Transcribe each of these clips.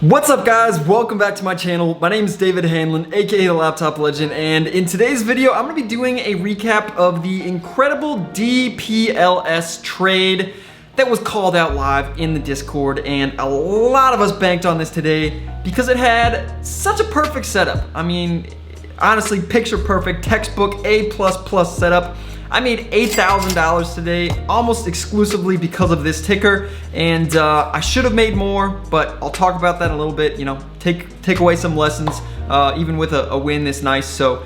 What's up guys, welcome back to my channel. My name is David Hanlon, aka the Laptop Legend, and in today's video I'm going to be doing a recap of the incredible DPLS trade that was called out live in the Discord, and a lot of us banked on this today because it had such a perfect setup. I mean, honestly, picture perfect, textbook A++ setup. I made $8,000 today, almost exclusively because of this ticker, and I should have made more, but I'll talk about that in a little bit. You know, take away some lessons, even with a win this nice. So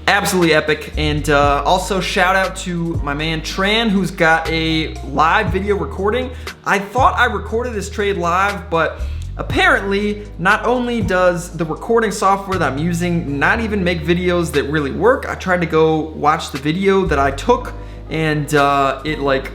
absolutely epic. And also shout out to my man Tran, who's got a live video recording. I thought I recorded this trade live, but apparently, not only does the recording software that I'm using not even make videos that really work. I tried to go watch the video that I took, and it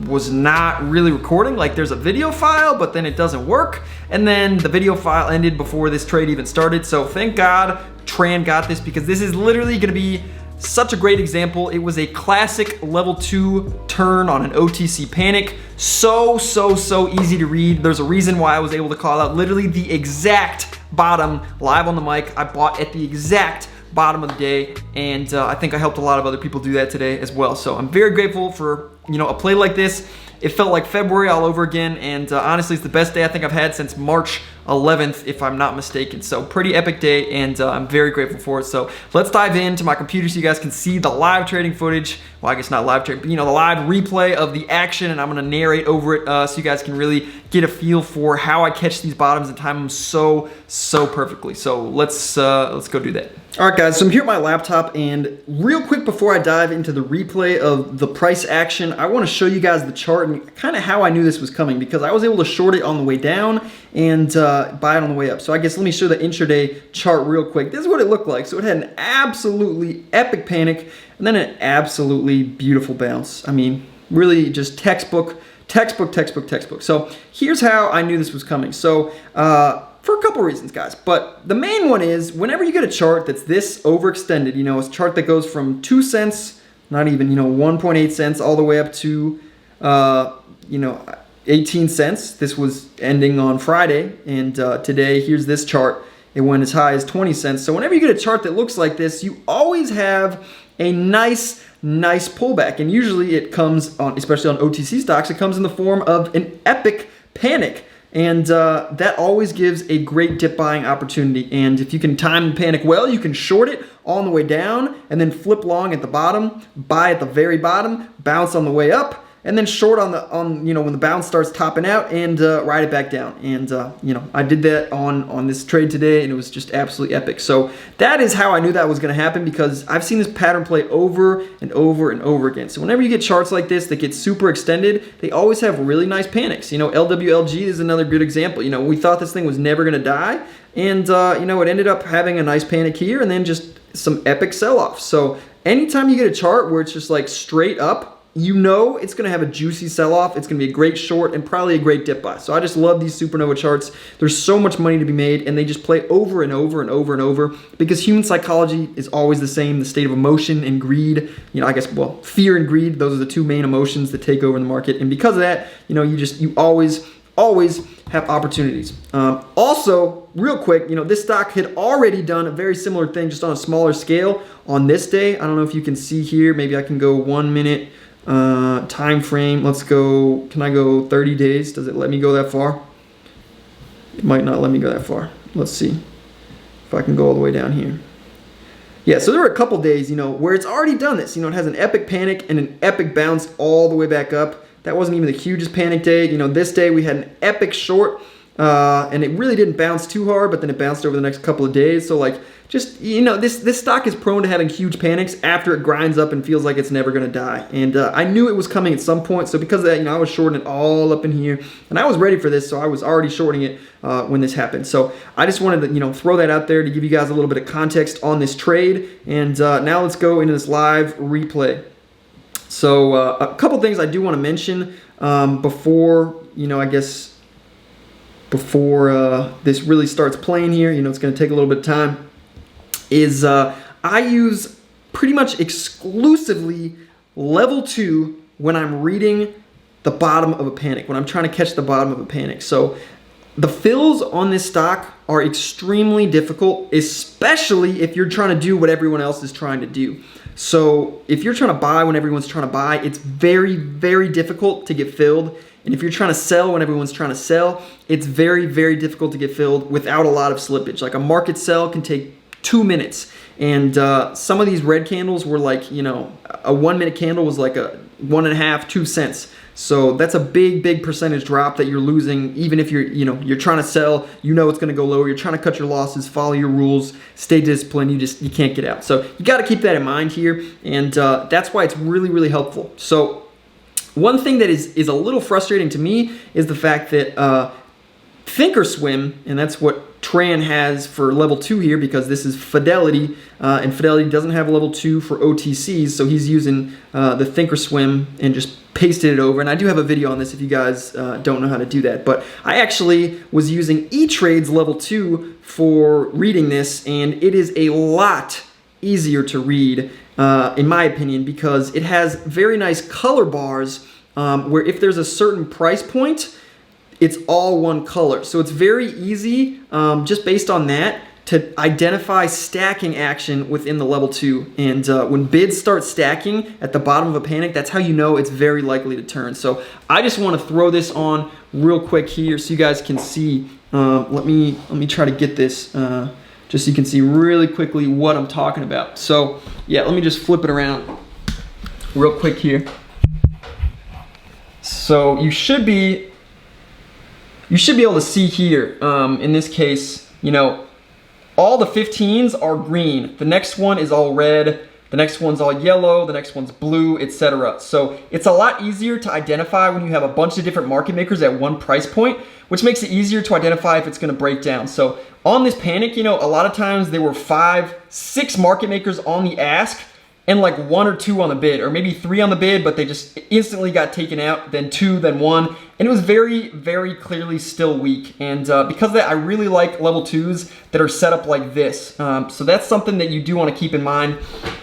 was not really recording. Like, there's a video file, but then it doesn't work, and then the video file ended before this trade even started. So thank God Tran got this, because this is literally gonna be such a great example. It was a classic level 2 turn on an OTC panic. So easy to read. There's a reason why I was able to call out literally the exact bottom live on the mic. I bought at the exact bottom of the day, and I think I helped a lot of other people do that today as well. So I'm very grateful for, you know, a play like this. It felt like February all over again, and honestly, it's the best day I think I've had since March 11th, if I'm not mistaken. So pretty epic day, and I'm very grateful for it. So let's dive into my computer so you guys can see the live trading footage. Well, I guess not live trading, but you know, the live replay of the action, and I'm gonna narrate over it so you guys can really get a feel for how I catch these bottoms and time them so perfectly. So let's go do that. All right, guys, so I'm here at my laptop, and real quick before I dive into the replay of the price action, I want to show you guys the chart and kind of how I knew this was coming, because I was able to short it on the way down and buy it on the way up. So I guess let me show the intraday chart real quick. This is what it looked like. So it had an absolutely epic panic and then an absolutely beautiful bounce. I mean, really just textbook. So here's how I knew this was coming. So for a couple reasons, guys, but the main one is whenever you get a chart that's this overextended, you know, a chart that goes from 2 cents, not even, you know, 1.8 cents all the way up to, you know, 18 cents. This was ending on Friday, and today, here's this chart. It went as high as 20 cents. So whenever you get a chart that looks like this, you always have a nice pullback, and usually it comes on, especially on OTC stocks, it comes in the form of an epic panic. And that always gives a great dip buying opportunity. And if you can time the panic well, you can short it on the way down and then flip long at the bottom, buy at the very bottom, bounce on the way up, and then short on you know, when the bounce starts topping out, and ride it back down. And you know, I did that on this trade today, and it was just absolutely epic. So that is how I knew that was going to happen, because I've seen this pattern play over and over again. So whenever you get charts like this that get super extended, they always have really nice panics. You know, LWLG is another good example. You know, we thought this thing was never going to die, and you know, it ended up having a nice panic here and then just some epic sell-off. So anytime you get a chart where it's just like straight up, you know it's going to have a juicy sell-off. It's going to be a great short and probably a great dip buy. So I just love these supernova charts. There's so much money to be made, and they just play over and over, because human psychology is always the same. The state of emotion and greed, you know, I guess, well, fear and greed, those are the two main emotions that take over in the market. And because of that, you know, you always have opportunities. Also, real quick, you know, this stock had already done a very similar thing, just on a smaller scale on this day. I don't know if you can see here. Maybe I can go 1 minute time frame. Let's go. Can I go 30 days? Does it let me go that far? It might not let me go that far. Let's see if I can go all the way down here. Yeah, so there were a couple days, you know, where it's already done this. You know, it has an epic panic and an epic bounce all the way back up. That wasn't even the hugest panic day. You know, this day we had an epic short, and it really didn't bounce too hard, but then it bounced over the next couple of days. So like, just, you know, this stock is prone to having huge panics after it grinds up and feels like it's never going to die. And I knew it was coming at some point. So because of that, you know, I was shorting it all up in here, and I was ready for this. So I was already shorting it when this happened. So I just wanted to, you know, throw that out there to give you guys a little bit of context on this trade. And now let's go into this live replay. So a couple things I do want to mention before, you know, I guess before this really starts playing here, you know, it's going to take a little bit of time, is I use pretty much exclusively level 2 when I'm reading the bottom of a panic, when I'm trying to catch the bottom of a panic. So The fills on this stock are extremely difficult, especially if you're trying to do what everyone else is trying to do. So if you're trying to buy when everyone's trying to buy, it's very, very difficult to get filled. And if you're trying to sell when everyone's trying to sell, it's very, very difficult to get filled without a lot of slippage. Like a market sell can take 2 minutes. And some of these red candles were like, you know, a 1 minute candle was like a 1.5, 2 cents. So that's a big, big percentage drop that you're losing, even if you're trying to sell, you know it's going to go lower, you're trying to cut your losses, follow your rules, stay disciplined, you can't get out. So you got to keep that in mind here, and that's why it's really, really helpful. So one thing that is a little frustrating to me is the fact that Thinkorswim, and that's what Tran has for level 2 here, because this is Fidelity, and Fidelity doesn't have level 2 for OTCs, so he's using the Thinkorswim and just pasted it over. And I do have a video on this if you guys don't know how to do that. But I actually was using E-Trade's level 2 for reading this, and it is a lot easier to read, in my opinion, because it has very nice color bars where if there's a certain price point, it's all one color. So it's very easy, just based on that, to identify stacking action within the level 2. And when bids start stacking at the bottom of a panic, that's how you know it's very likely to turn. So I just want to throw this on real quick here so you guys can see. Let me try to get this just so you can see really quickly what I'm talking about. So yeah, let me just flip it around real quick here. So you should be able to see here, in this case, you know, all the 15s are green. The next one is all red. The next one's all yellow. The next one's blue, etc. So it's a lot easier to identify when you have a bunch of different market makers at one price point, which makes it easier to identify if it's going to break down. So on this panic, you know, a lot of times there were 5, 6 market makers on the ask, and like 1 or 2 on the bid, or maybe 3 on the bid, but they just instantly got taken out, then 2, then 1, and it was very, very clearly still weak. And because of that, I really like level 2s that are set up like this. So that's something that you do want to keep in mind,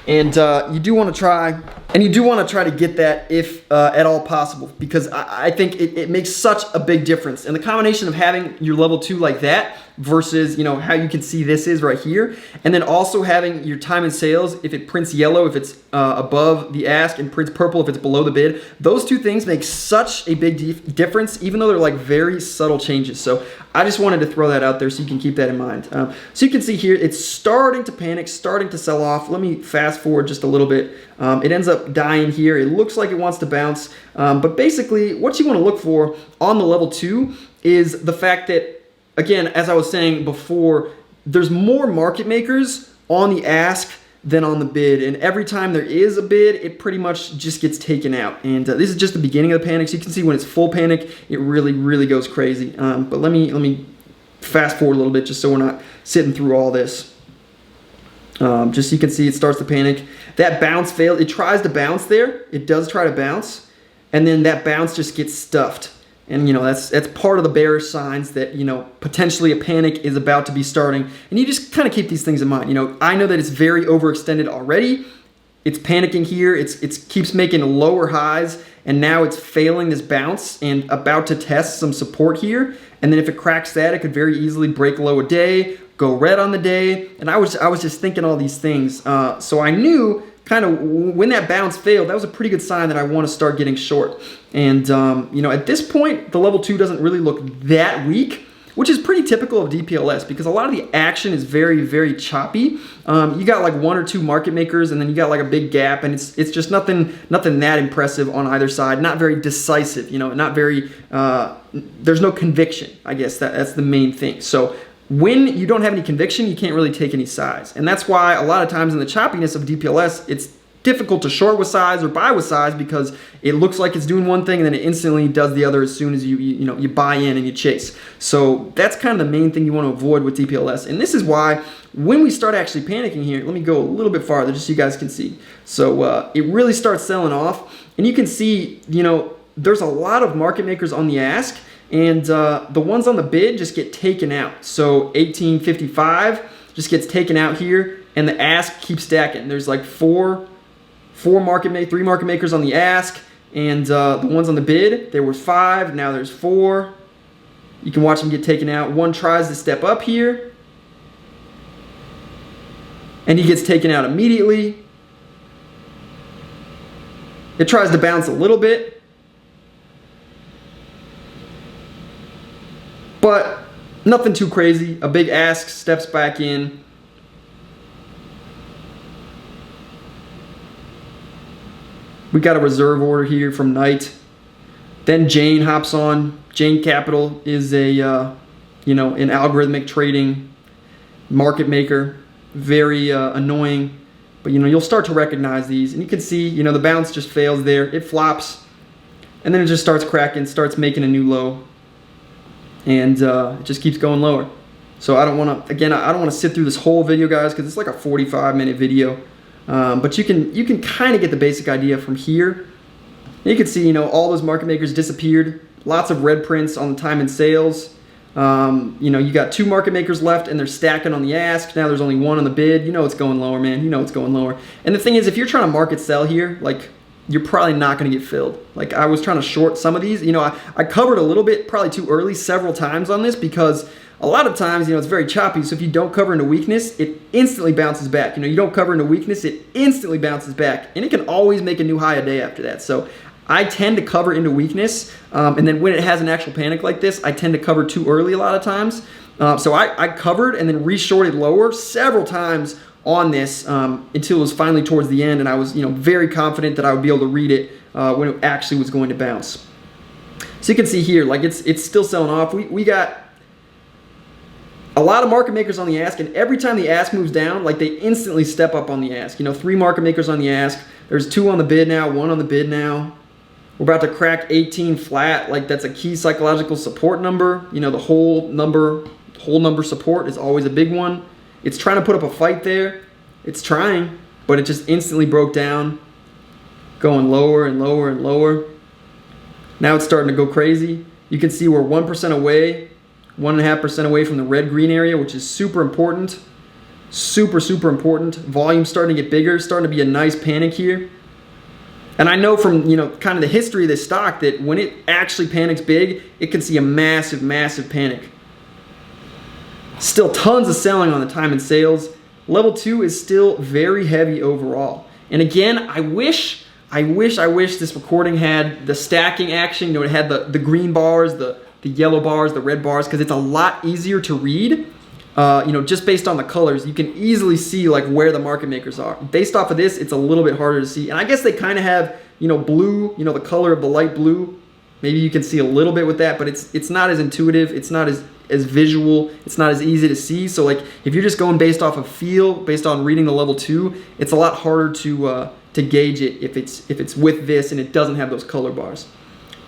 and you do want to try to get that if at all possible, because I think it makes such a big difference. And the combination of having your level 2 like that versus, you know, how you can see this is right here, and then also having your time in sales, if it prints yellow if it's above the ask, and prints purple if it's below the bid, those two things make such a big difference, even though they're like very subtle changes. So I just wanted to throw that out there so you can keep that in mind. So you can see here it's starting to panic, starting to sell off. Let me fast forward just a little bit. It ends up dying here. It looks like it wants to bounce, but basically what you want to look for on the level 2 is the fact that, again, as I was saying before, there's more market makers on the ask than on the bid, and every time there is a bid, it pretty much just gets taken out. And this is just the beginning of the panic, so you can see when it's full panic, it really, really goes crazy. But let me fast forward a little bit just so we're not sitting through all this. Just so you can see it starts to panic. That bounce failed. It tries to bounce there. It does try to bounce, and then that bounce just gets stuffed. And, you know, that's part of the bearish signs that, you know, potentially a panic is about to be starting. And you just kind of keep these things in mind. You know, I know that it's very overextended already. It's panicking here. It keeps making lower highs, and now it's failing this bounce and about to test some support here. And then if it cracks that, it could very easily break low a day, go red on the day. And I was just thinking all these things. So I knew kind of when that bounce failed, that was a pretty good sign that I want to start getting short. And you know, at this point, the level 2 doesn't really look that weak, which is pretty typical of DPLS, because a lot of the action is very, very choppy. You got like 1 or 2 market makers, and then you got like a big gap, and it's just nothing that impressive on either side. Not very decisive, you know, not very. There's no conviction. I guess that's the main thing. So when you don't have any conviction, you can't really take any size. And that's why a lot of times in the choppiness of DPLS, it's difficult to short with size or buy with size, because it looks like it's doing one thing and then it instantly does the other as soon as you buy in and you chase. So that's kind of the main thing you want to avoid with DPLS. And this is why when we start actually panicking here, let me go a little bit farther just so you guys can see. So it really starts selling off, and you can see, you know, there's a lot of market makers on the ask, and the ones on the bid just get taken out. So 1855 just gets taken out here, and the ask keeps stacking. There's like three market makers on the ask, and the ones on the bid, there were 5, now there's 4, You can watch them get taken out. One tries to step up here, and he gets taken out immediately. It tries to bounce a little bit, but nothing too crazy. A big ask steps back in. We got a reserve order here from Knight. Then Jane hops on. Jane Capital is a, an algorithmic trading market maker. Very annoying, but you'll start to recognize these, and you can see, the bounce just fails there. It flops, and then it just starts cracking, starts making a new low, and it just keeps going lower. So I don't want to sit through this whole video, guys, because it's like a 45-minute video. But you can kind of get the basic idea from here. You can see, all those market makers disappeared. Lots of red prints on the time and sales. You got 2 market makers left, and they're stacking on the ask. Now there's only 1 on the bid. It's going lower, man. It's going lower. And the thing is, if you're trying to market sell here, like, you're probably not going to get filled. Like, I was trying to short some of these. I covered a little bit, probably too early, several times on this, because a lot of times, it's very choppy. So if you don't cover into weakness, it instantly bounces back. You don't cover into weakness, it instantly bounces back, and it can always make a new high a day after that. So I tend to cover into weakness, and then when it has an actual panic like this, I tend to cover too early a lot of times. So I covered and then re-shorted lower several times on this until it was finally towards the end, and I was very confident that I would be able to read it when it actually was going to bounce. So you can see here, like, it's still selling off. We got a lot of market makers on the ask, and every time the ask moves down, like, they instantly step up on the ask. 3 market makers on the ask. There's 2 on the bid now, 1 on the bid now. We're about to crack 18 flat. Like, that's a key psychological support number. The whole number support is always a big one. It's trying to put up a fight there. It's trying, but it just instantly broke down, going lower and lower and lower. Now it's starting to go crazy. You can see we're 1% away, 1.5% away from the red-green area, which is super important. Super, super important. Volume starting to get bigger, starting to be a nice panic here. And I know from, kind of the history of this stock that when it actually panics big, it can see a massive, massive panic. Still tons of selling on the time and sales. Level 2 is still very heavy overall. And again, I wish this recording had the stacking action. It had the green bars, the yellow bars, the red bars, because it's a lot easier to read. Just based on the colors, you can easily see like where the market makers are. Based off of this, it's a little bit harder to see. And I guess they kind of have, blue, the color of the light blue. Maybe you can see a little bit with that, but it's not as intuitive. It's not as visual. It's not as easy to see. So like if you're just going based off of feel, based on reading the level 2, it's a lot harder to gauge it if it's with this and it doesn't have those color bars.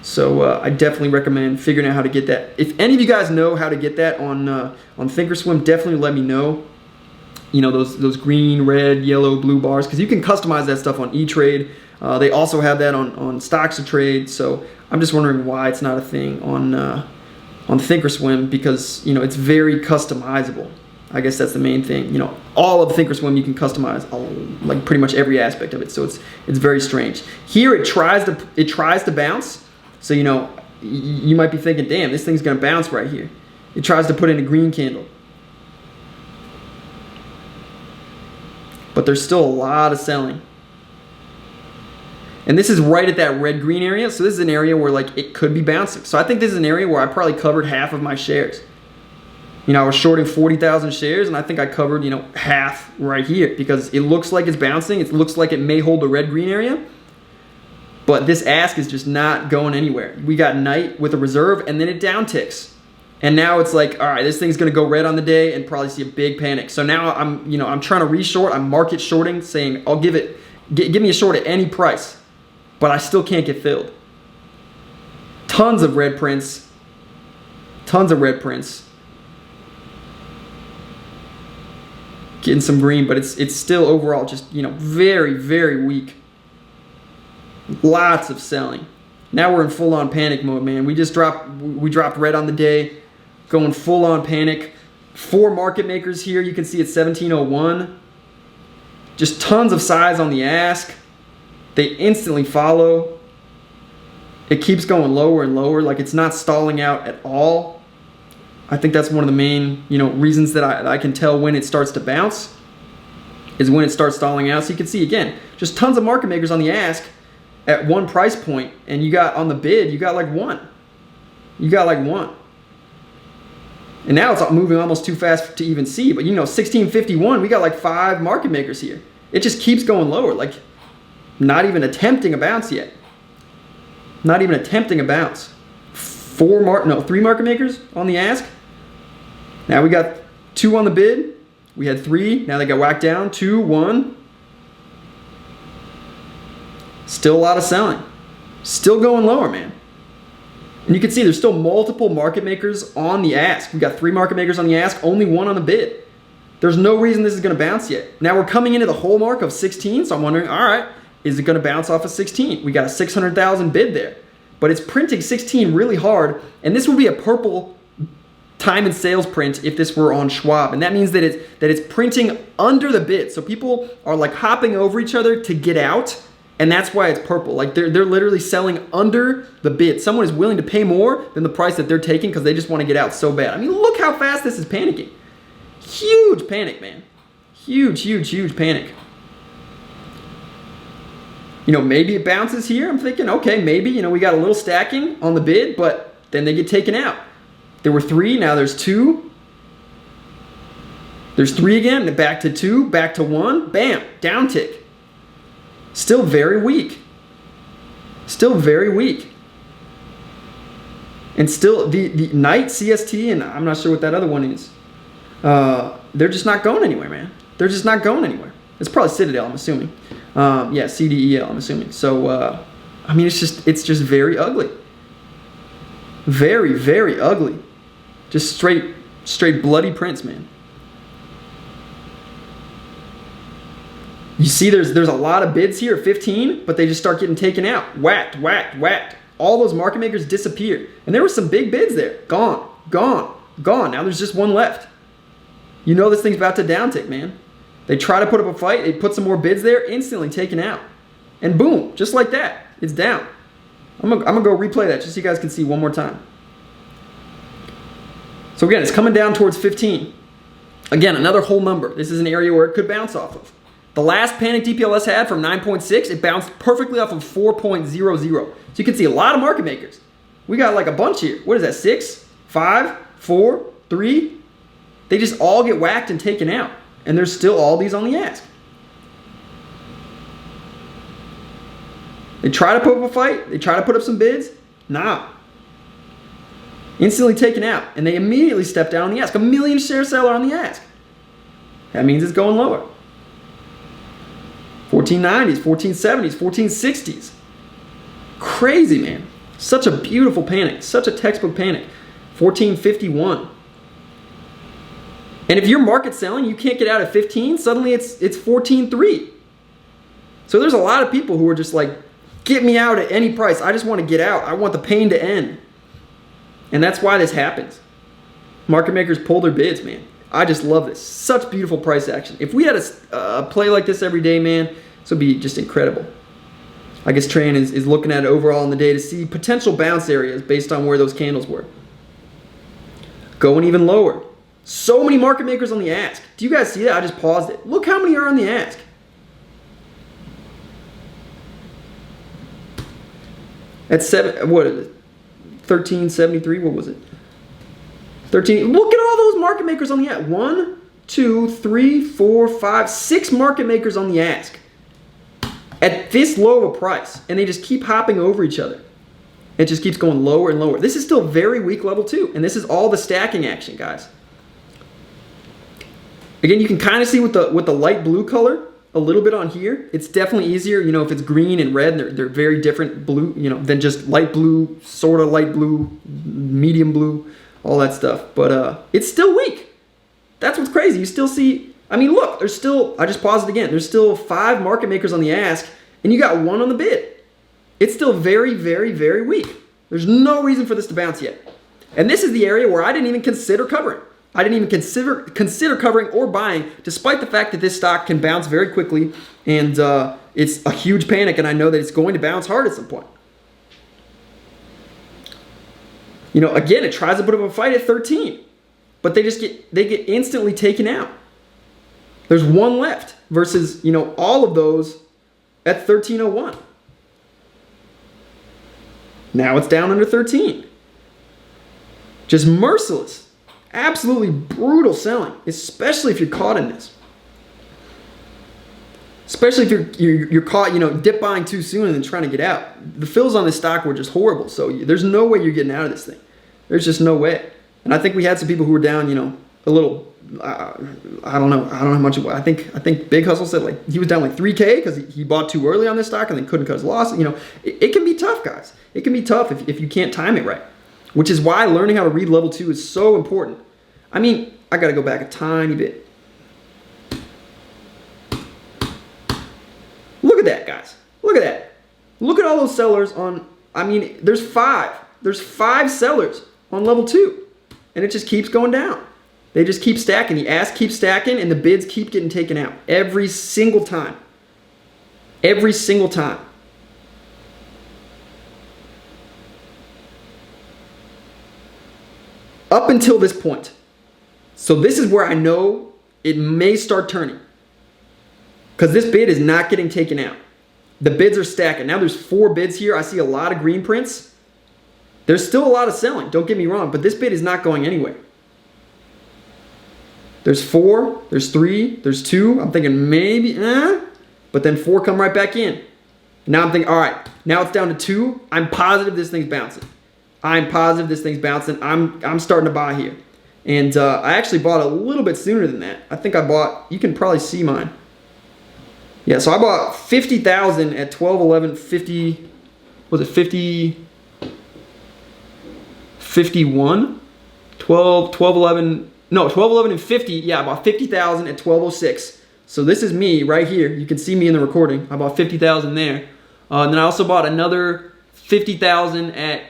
So I definitely recommend figuring out how to get that. If any of you guys know how to get that on Thinkorswim, definitely let me know. Those green, red, yellow, blue bars, because you can customize that stuff on E-Trade. They also have that on Stocks to Trade. So I'm just wondering why it's not a thing on Thinkorswim, because it's very customizable. I guess that's the main thing. All of Thinkorswim you can customize, like pretty much every aspect of it. So it's very strange. Here it tries to bounce. So you might be thinking, damn, this thing's gonna bounce right here. It tries to put in a green candle, but there's still a lot of selling. And this is right at that red-green area. So this is an area where like it could be bouncing. So I think this is an area where I probably covered half of my shares. I was shorting 40,000 shares, and I think I covered, half right here, because it looks like it's bouncing. It looks like it may hold the red-green area, but this ask is just not going anywhere. We got Knight with a reserve, and then it down ticks. And now it's like, all right, this thing's gonna go red on the day and probably see a big panic. So now I'm trying to re-short. I'm market shorting, saying I'll give me a short at any price, but I still can't get filled. Tons of red prints. Tons of red prints. Getting some green, but it's still overall just very, very weak. Lots of selling. Now we're in full-on panic mode, man. We dropped red on the day, going full-on panic. 4 market makers here. You can see it's 1701. Just tons of size on the ask. They instantly follow. It keeps going lower and lower, like it's not stalling out at all. I think that's one of the main, reasons that I can tell when it starts to bounce is when it starts stalling out. So you can see, again, just tons of market makers on the ask at one price point, and you got on the bid, you got like one. You got like one. And now it's moving almost too fast to even see. But 1651, we got like 5 market makers here. It just keeps going lower, like not even attempting a bounce yet. Not even attempting a bounce. 3 market makers on the ask. Now we got 2 on the bid. We had 3. Now they got whacked down. 2, 1. Still a lot of selling. Still going lower, man. And you can see there's still multiple market makers on the ask. We got 3 market makers on the ask, only 1 on the bid. There's no reason this is going to bounce yet. Now we're coming into the whole mark of 16, so I'm wondering, all right, is it going to bounce off of 16? We got a 600,000 bid there. But it's printing 16 really hard, and this would be a purple time and sales print if this were on Schwab. And that means that it's printing under the bid. So people are like hopping over each other to get out, and that's why it's purple. Like they're literally selling under the bid. Someone is willing to pay more than the price that they're taking because they just want to get out so bad. I mean, look how fast this is panicking. Huge panic, man. Huge, huge, huge panic. Maybe it bounces here. I'm thinking, okay, maybe, we got a little stacking on the bid, but then they get taken out. There were 3, now there's 2. There's 3 again, back to 2, back to 1. Bam, down tick. Still very weak. Still very weak. And still, the night CST, and I'm not sure what that other one is, they're just not going anywhere, man. They're just not going anywhere. It's probably Citadel, I'm assuming. Yeah, CDEL, I'm assuming. So, I mean, it's just very ugly. Very, very ugly. Just straight bloody prints, man. You see there's a lot of bids here, 15, but they just start getting taken out. Whacked, whacked, whacked. All those market makers disappeared. And there were some big bids there. Gone, gone, gone. Now there's just 1 left. This thing's about to downtick, man. They try to put up a fight, they put some more bids there, instantly taken out. And boom, just like that, it's down. I'm gonna go replay that just so you guys can see one more time. So again, it's coming down towards 15. Again, another whole number. This is an area where it could bounce off of. The last panic DPLS had from 9.6, it bounced perfectly off of 4.00. So you can see a lot of market makers. We got like a bunch here. What is that, 6, 5, 4, 3? They just all get whacked and taken out. And there's still all these on the ask. They try to put up a fight. They try to put up some bids. Nah. Instantly taken out. And they immediately step down on the ask. A million share seller on the ask. That means it's going lower. 1490s, 1470s, 1460s. Crazy, man. Such a beautiful panic. Such a textbook panic. 1451. And if you're market selling, you can't get out at 15, suddenly it's 14.3. So there's a lot of people who are just like, get me out at any price. I just want to get out. I want the pain to end. And that's why this happens. Market makers pull their bids, man. I just love this. Such beautiful price action. If we had a play like this every day, man, this would be just incredible. I guess Tran is looking at it overall in the day to see potential bounce areas based on where those candles were. Going even lower. So many market makers on the ask. Do you guys see that? I just paused it. Look how many are on the ask. At 1373, what was it? 13. Look at all those market makers on the ask. 1, 2, 3, 4, 5, 6 market makers on the ask. At this low of a price. And they just keep hopping over each other. It just keeps going lower and lower. This is still very weak level 2. And this is all the stacking action, guys. Again, you can kind of see with the light blue color a little bit on here. It's definitely easier, if it's green and red, and they're very different blue, than just light blue, sort of light blue, medium blue, all that stuff. But it's still weak. That's what's crazy. You still see, I mean, look, there's still, I just paused it again. There's still 5 market makers on the ask, and you got 1 on the bid. It's still very, very, very weak. There's no reason for this to bounce yet. And this is the area where I didn't even consider covering. I didn't even consider covering or buying, despite the fact that this stock can bounce very quickly, and it's a huge panic, and I know that it's going to bounce hard at some point. Again, it tries to put up a fight at 13. but they get instantly taken out. There's one left versus, you know, all of those at 1301. Now it's down under 13. Just merciless. Absolutely brutal selling, especially if you're caught in this. Especially if you're caught, you know, dip buying too soon and then trying to get out. The fills on this stock were just horrible, so there's no way you're getting out of this thing. There's just no way. And I think we had some people who were down, you know, a little. I don't know how much it was. I think Big Hustle said like he was down like 3K because he bought too early on this stock and then couldn't cut his loss. You know, it can be tough, guys. It can be tough if you can't time it right. Which is why learning how to read level 2 is so important. I mean, I got to go back a tiny bit. Look at that, guys. Look at that. Look at all those sellers on, I mean, there's 5. There's 5 sellers on level 2. And it just keeps going down. They just keep stacking. The ask keeps stacking and the bids keep getting taken out. Every single time. Every single time. Up until this point. So this is where I know it may start turning. Because this bid is not getting taken out. The bids are stacking. Now there's 4 bids here. I see a lot of green prints. There's still a lot of selling, don't get me wrong, but this bid is not going anywhere. There's 4, there's 3, there's 2. I'm thinking maybe, but then 4 come right back in. Now I'm thinking, all right, now it's down to 2. I'm positive this thing's bouncing. I'm positive this thing's bouncing. I'm starting to buy here. And I actually bought a little bit sooner than that. I think I bought, you can probably see mine. Yeah, so I bought 50,000 at 12.11, 50, was it 50, 51? 12.11, no, 12.11 and 50, yeah, I bought 50,000 at 12.06. So this is me right here. You can see me in the recording. I bought 50,000 there. And then I also bought another 50,000 at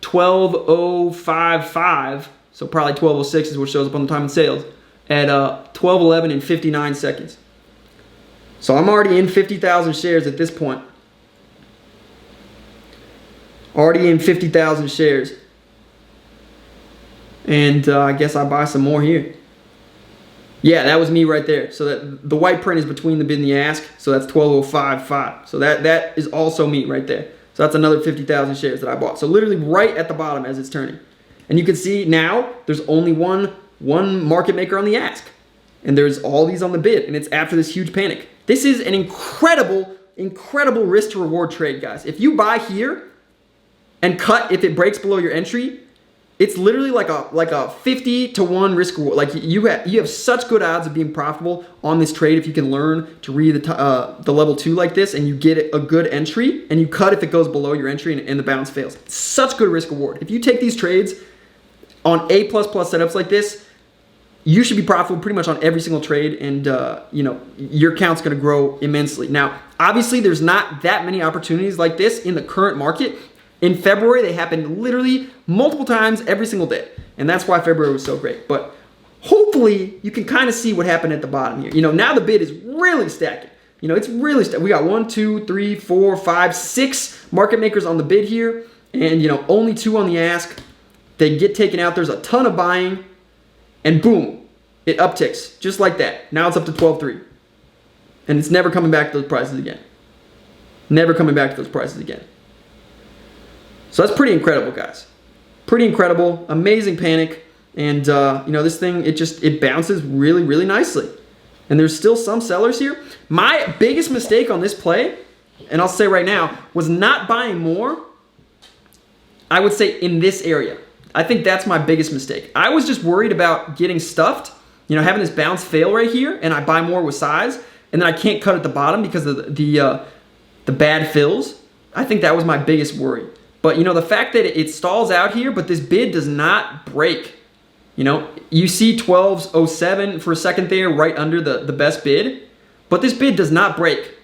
12.055, so probably 12.06 is what shows up on the time and sales, at 12.11 and 59 seconds. So I'm already in 50,000 shares at this point. Already in 50,000 shares. And I guess I buy some more here. Yeah, that was me right there. So that the white print is between the bid and the ask. So that's 12.055. So that is also me right there. So that's another 50,000 shares that I bought. So literally right at the bottom as it's turning. And you can see now there's only one market maker on the ask. And there's all these on the bid. And it's after this huge panic. This is an incredible risk to reward trade, guys. If you buy here and cut if it breaks below your entry, it's literally like a 50 to 1 risk reward. Like you have such good odds of being profitable on this trade if you can learn to read the level 2 like this and you get a good entry and you cut if it goes below your entry and the bounce fails. It's such good risk reward. If you take these trades on A++ setups like this, you should be profitable pretty much on every single trade, and you know, your account's going to grow immensely. Now, obviously, there's not that many opportunities like this in the current market. In February, they happened literally multiple times every single day, and that's why February was so great. But hopefully, you can kind of see what happened at the bottom here. You know, now the bid is really stacking. You know, it's really we got 1, 2, 3, 4, 5, 6 market makers on the bid here, and you know, only 2 on the ask. They get taken out. There's a ton of buying. And boom, it upticks just like that. Now it's up to 12.3. And it's never coming back to those prices again. Never coming back to those prices again. So that's pretty incredible, guys. Pretty incredible, amazing panic. And you know, this thing, it bounces really, really nicely. And there's still some sellers here. My biggest mistake on this play, and I'll say right now, was not buying more, I would say in this area. I think that's my biggest mistake. I was just worried about getting stuffed, you know, having this bounce fail right here, and I buy more with size, and then I can't cut at the bottom because of the bad fills. I think that was my biggest worry. But, you know, the fact that it stalls out here, but this bid does not break. You know, you see 12.07 for a second there, right under the best bid, but this bid does not break.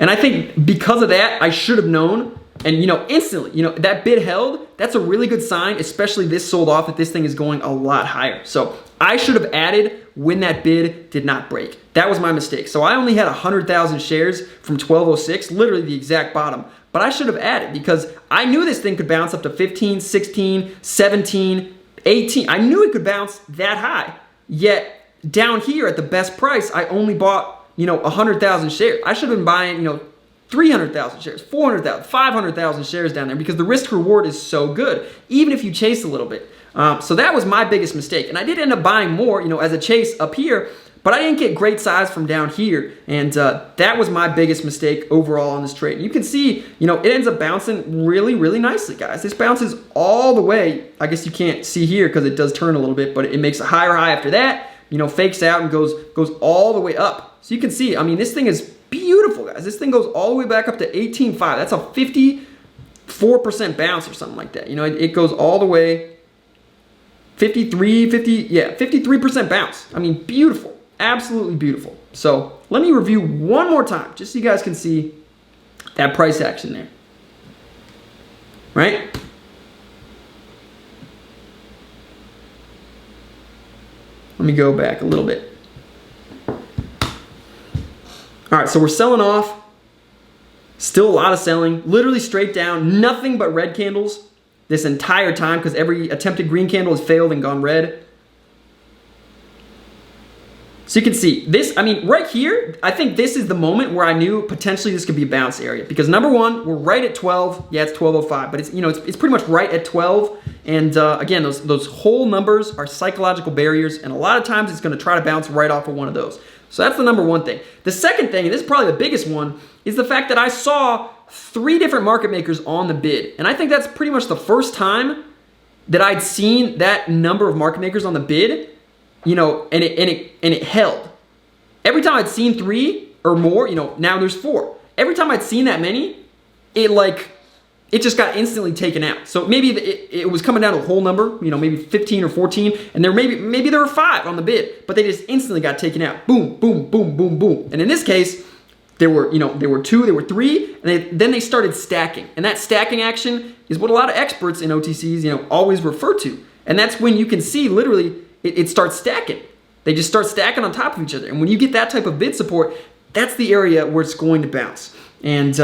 And I think because of that, I should have known. And, you know, instantly, you know, that bid held. That's a really good sign, especially this sold off, that this thing is going a lot higher. So I should have added when that bid did not break. That was my mistake. So I only had 100,000 shares from 12.06, literally the exact bottom. but I should have added because I knew this thing could bounce up to 15, 16, 17, 18. I knew it could bounce that high. Yet down here at the best price, I only bought, 100,000 shares. I should have been buying, 300,000 shares, 400,000, 500,000 shares down there because the risk reward is so good, even if you chase a little bit. So that was my biggest mistake. And I did end up buying more, as a chase up here, but I didn't get great size from down here. And that was my biggest mistake overall on this trade. And you can see, it ends up bouncing really, really nicely, guys. This bounces all the way. I guess you can't see here because it does turn a little bit, but it makes a higher high after that, fakes out and goes all the way up. So you can see, this thing is beautiful, guys. This thing goes all the way back up to 18.5. That's a 54% bounce or something like that. It goes all the way 53% bounce. Beautiful, absolutely beautiful. So let me review one more time, just so you guys can see that price action there, right? Let me go back a little bit. All right, so we're selling off. Still a lot of selling, literally straight down, nothing but red candles this entire time because every attempted green candle has failed and gone red. So you can see this, right here, I think this is the moment where I knew potentially this could be a bounce area because number one, we're right at 12. Yeah, it's 12.05, but it's pretty much right at 12. And again, those whole numbers are psychological barriers, and a lot of times it's going to try to bounce right off of one of those. So that's the number one thing. The second thing, and this is probably the biggest one, is the fact that I saw 3 different market makers on the bid. And I think that's pretty much the first time that I'd seen that number of market makers on the bid, and it held. Every time I'd seen 3 or more, now there's 4. Every time I'd seen that many, it just got instantly taken out. So maybe it was coming down to a whole number, maybe 15 or 14, and maybe there were 5 on the bid, but they just instantly got taken out. Boom, boom, boom, boom, boom. And in this case, there were 2, there were 3, and then they started stacking. And that stacking action is what a lot of experts in OTCs, always refer to. And that's when you can see literally it starts stacking. They just start stacking on top of each other. And when you get that type of bid support, that's the area where it's going to bounce. And,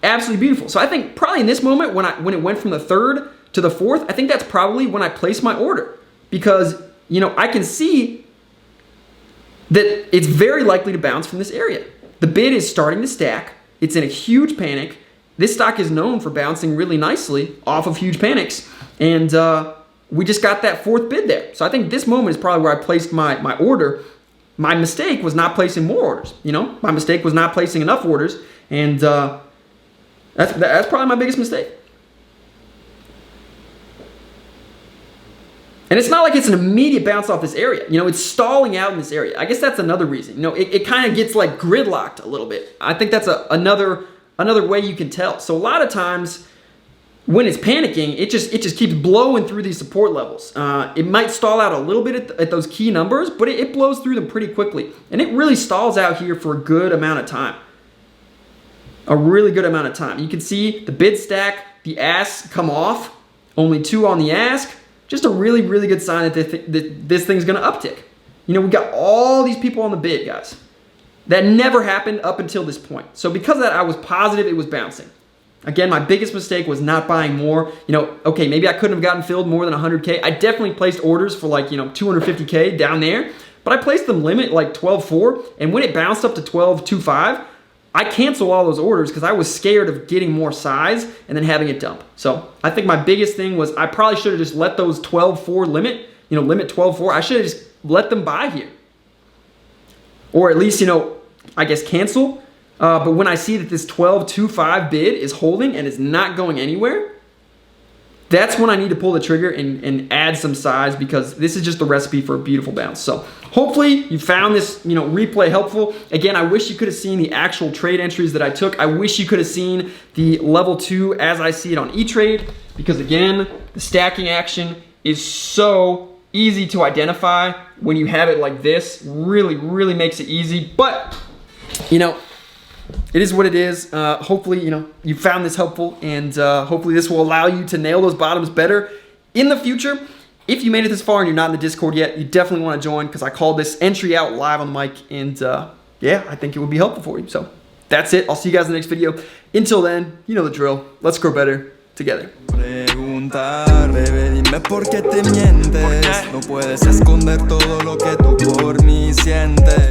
absolutely beautiful. So I think probably in this moment when it went from the 3rd to the 4th, I think that's probably when I placed my order. Because, I can see that it's very likely to bounce from this area. The bid is starting to stack. It's in a huge panic. This stock is known for bouncing really nicely off of huge panics. And we just got that 4th bid there. So I think this moment is probably where I placed my order. My mistake was not placing more orders. My mistake was not placing enough orders. And that's probably my biggest mistake. And it's not like it's an immediate bounce off this area. It's stalling out in this area. I guess that's another reason. It kind of gets like gridlocked a little bit. I think that's another way you can tell. So a lot of times when it's panicking, it just keeps blowing through these support levels. It might stall out a little bit at those key numbers, but it blows through them pretty quickly. And it really stalls out here for a good amount of time. A really good amount of time. You can see the bid stack, the ask come off, only 2 on the ask. Just a really, really good sign that this thing's gonna uptick. We got all these people on the bid, guys. That never happened up until this point. So because of that, I was positive it was bouncing. Again, my biggest mistake was not buying more. Okay, maybe I couldn't have gotten filled more than 100K. I definitely placed orders for like, 250K down there, but I placed them limit like 12.4, and when it bounced up to 12.25, I canceled all those orders because I was scared of getting more size and then having it dump. So I think my biggest thing was I probably should have just let those 12.4 limit, limit 12.4. I should have just let them buy here. Or at least, I guess cancel. But when I see that this 12.25 bid is holding and is not going anywhere, that's when I need to pull the trigger and add some size because this is just the recipe for a beautiful bounce. So hopefully you found this replay helpful. Again, I wish you could have seen the actual trade entries that I took. I wish you could have seen the level 2 as I see it on E-Trade because again, the stacking action is so easy to identify when you have it like this. Really, really makes it easy. But, it is what it is. Hopefully, you found this helpful, and hopefully this will allow you to nail those bottoms better in the future. If you made it this far and you're not in the Discord yet, you definitely want to join because I called this entry out live on the mic, and yeah, I think it would be helpful for you. So that's it. I'll see you guys in the next video. Until then, you know the drill. Let's grow better together. Preguntar, bebé, dime por qué te mientes. No puedes esconder todo lo que tú por mí sientes.